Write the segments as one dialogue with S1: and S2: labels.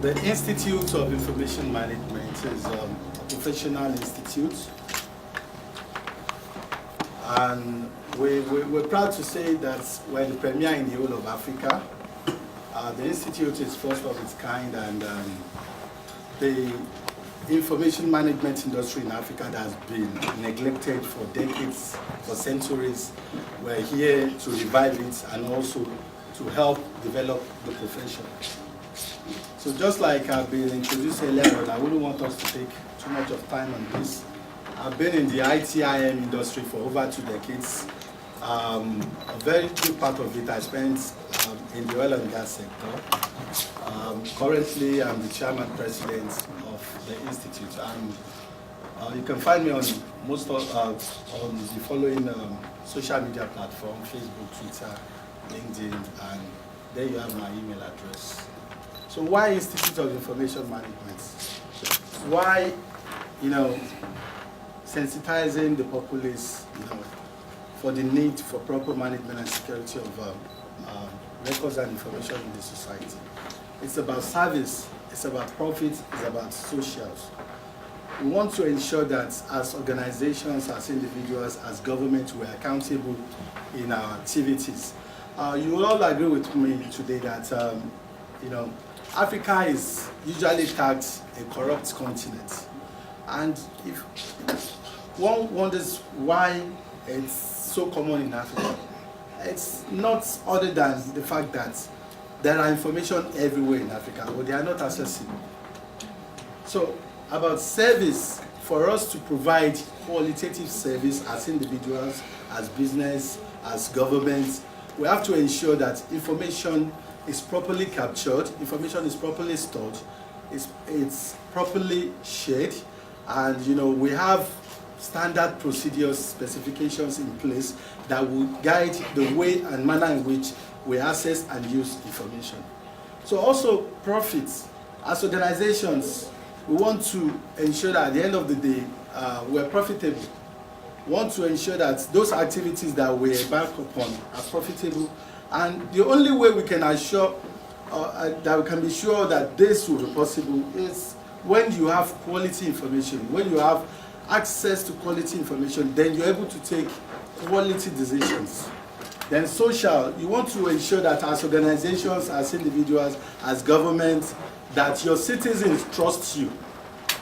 S1: The Institute of Information Management is a professional institute, and we're proud to say that we're the premier in the whole of Africa. The institute is first of its kind, and the information management industry in Africa that has been neglected for decades, for centuries. We're here to revive it and also to help develop the profession. So just like I've been introduced earlier on, I wouldn't want us to take too much of time on this. I've been in the ITIM industry for over 2 decades. A very good part of it I spent in the oil and gas sector. Currently, I'm the chairman president of the institute, and you can find me on most of on the following social media platforms: Facebook, Twitter, LinkedIn, and there you have my email address. So why Institute of Information Management? Why, sensitizing the populace, for the need for proper management and security of records and information in the society. It's about service, it's about profit, it's about socials. We want to ensure that as organizations, as individuals, as government, we're accountable in our activities. You will all agree with me today that, Africa is usually tagged a corrupt continent. And if one wonders why it's so common in Africa, it's not other than the fact that there are information everywhere in Africa, but they are not accessible. So, about service, for us to provide qualitative service as individuals, as business, as governments, we have to ensure that information is properly captured, information is properly stored, it's properly shared, and we have standard procedures, specifications in place that will guide the way and manner in which we access and use information. So also profits. As organizations, we want to ensure that at the end of the day, we're profitable. We want to ensure that those activities that we embark upon are profitable. And the only way we can assure that we can be sure that this will be possible is when you have quality information, when you have access to quality information, then you're able to take quality decisions. Then social, you want to ensure that as organizations, as individuals, as governments, that your citizens trust you.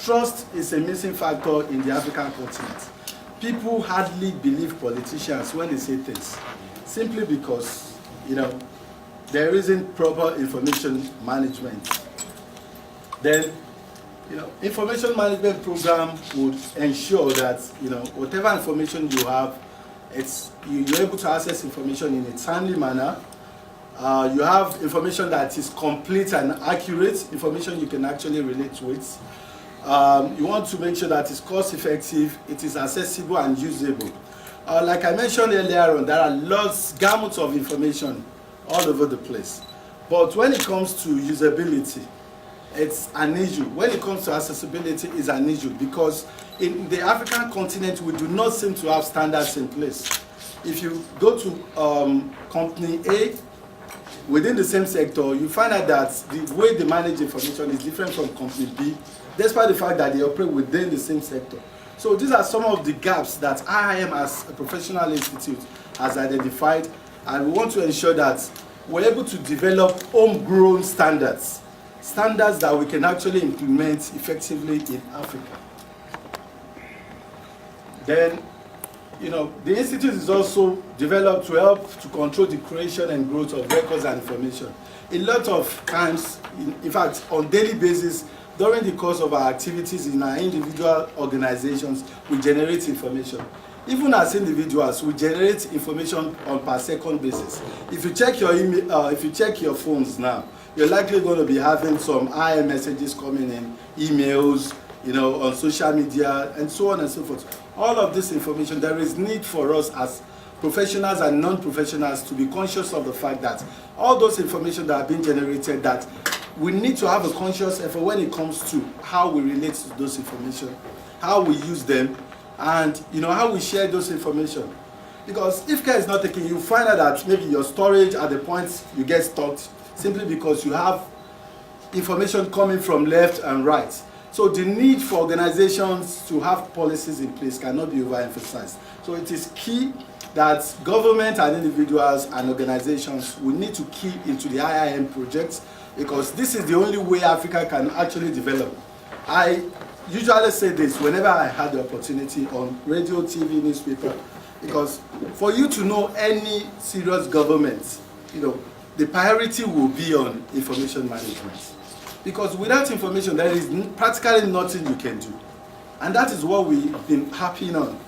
S1: Trust is a missing factor in the African continent. People hardly believe politicians when they say things, simply because there isn't proper information management. Then, information management program would ensure that, whatever information you have, you're able to access information in a timely manner. You have information that is complete and accurate, information you can actually relate with. You want to make sure that it's cost effective, it is accessible and usable. Like I mentioned earlier on, there are gamut of information all over the place. But when it comes to usability, it's an issue. When it comes to accessibility, it's an issue because in the African continent, we do not seem to have standards in place. If you go to company A, within the same sector, you find out that the way they manage information is different from company B, despite the fact that they operate within the same sector. So these are some of the gaps that IIM as a professional institute has identified, and we want to ensure that we're able to develop homegrown standards that we can actually implement effectively in Africa. Then, the institute is also developed to help to control the creation and growth of records and information. A lot of times, in fact, on daily basis, during the course of our activities in our individual organizations, we generate information. Even as individuals, we generate information on per second basis. If you check your email, if you check your phones now, you're likely going to be having some IM messages coming in, emails, on social media, and so on and so forth. All of this information, there is need for us as professionals and non-professionals to be conscious of the fact that all those information that are being generated, that we need to have a conscious effort when it comes to how we relate to those information, how we use them, and how we share those information. Because if care is not taken, you find out that maybe your storage at the point you get stuck simply because you have information coming from left and right. So the need for organizations to have policies in place cannot be overemphasized. So it is key that government and individuals and organizations will need to key into the IIM project, because this is the only way Africa can actually develop. I usually say this whenever I had the opportunity on radio, TV, newspaper, because for you to know any serious government, the priority will be on information management. Because without information, there is practically nothing you can do. And that is what we've been harping on.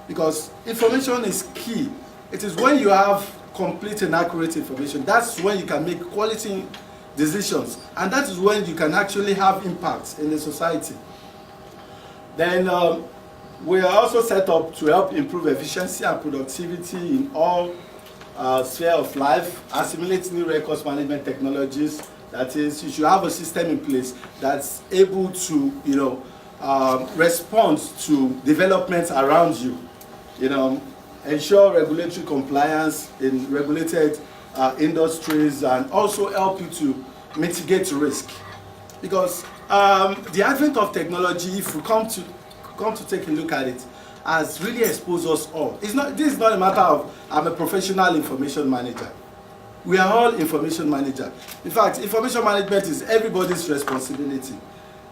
S1: Because information is key. It is when you have complete and accurate information, that's when you can make quality decisions. And that is when you can actually have impact in the society. Then we are also set up to help improve efficiency and productivity in all spheres of life, assimilate new records management technologies. That is, you should have a system in place that's able to, respond to developments around you. Ensure regulatory compliance in regulated industries, and also help you to mitigate risk. Because the advent of technology, if we come to take a look at it, has really exposed us all. This is not a matter of I'm a professional information manager. We are all information managers. In fact, information management is everybody's responsibility.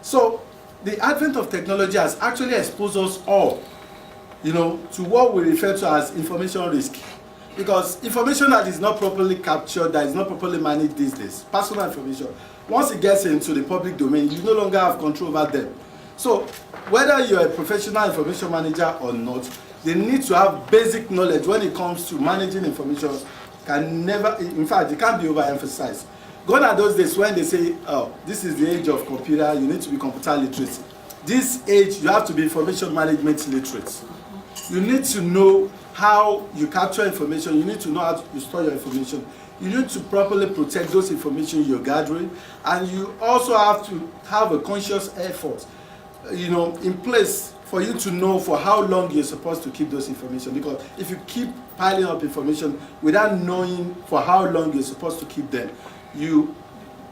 S1: So the advent of technology has actually exposed us all, to what we refer to as information risk. Because information that is not properly captured, that is not properly managed these days, personal information, once it gets into the public domain, you no longer have control over them. So whether you're a professional information manager or not, they need to have basic knowledge when it comes to managing information. In fact, it can't be overemphasized. Gone are those days when they say, oh, this is the age of computer, you need to be computer literate. This age, you have to be information management literate. You need to know how you capture information, you need to know how to store your information, you need to properly protect those information you're gathering, and you also have to have a conscious effort, in place for you to know for how long you're supposed to keep those information. Because if you keep piling up information without knowing for how long you're supposed to keep them,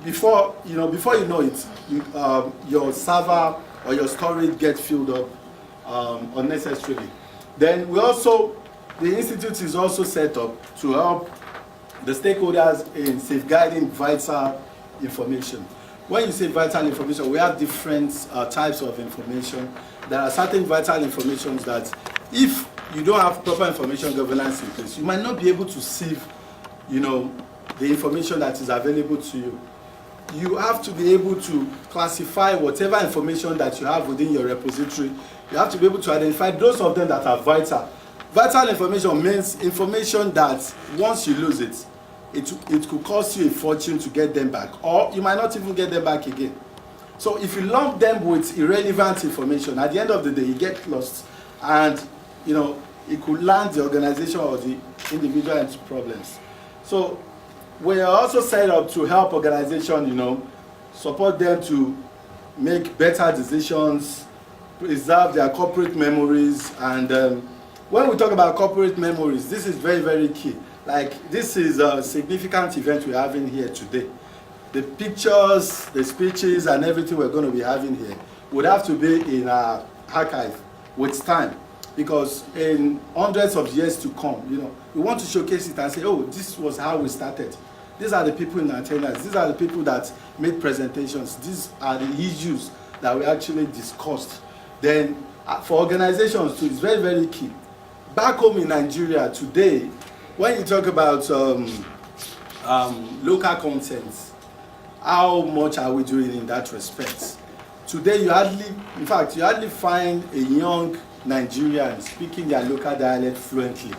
S1: before you know it, your server or your storage gets filled up unnecessarily. Then the institute is also set up to help the stakeholders in safeguarding vital information. When you say vital information, we have different types of information. There are certain vital information that if you don't have proper information governance in place, you might not be able to sieve, the information that is available to you. You have to be able to classify whatever information that you have within your repository. You have to be able to identify those of them that are vital. Vital information means information that once you lose it, it could cost you a fortune to get them back, or you might not even get them back again. So if you lump them with irrelevant information, at the end of the day, you get lost, and it could land the organization or the individual into problems. So we are also set up to help organizations, support them to make better decisions, preserve their corporate memories, and when we talk about corporate memories, this is very, very key. Like, this is a significant event we're having here today. The pictures, the speeches, and everything we're going to be having here would have to be in our archive with time. Because in hundreds of years to come, we want to showcase it and say, oh, this was how we started. These are the people in attendance. These are the people that made presentations. These are the issues that we actually discussed. Then, for organizations too, it's very, very key. Back home in Nigeria today, when you talk about local content, how much are we doing in that respect? Today, you hardly find a young Nigerian speaking their local dialect fluently.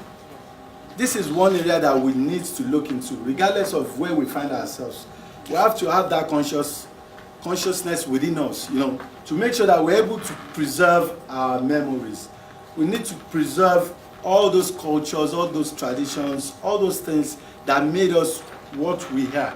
S1: This is one area that we need to look into, regardless of where we find ourselves. We have to have that consciousness within us, to make sure that we're able to preserve our memories. We need to preserve all those cultures, all those traditions, all those things that made us what we are.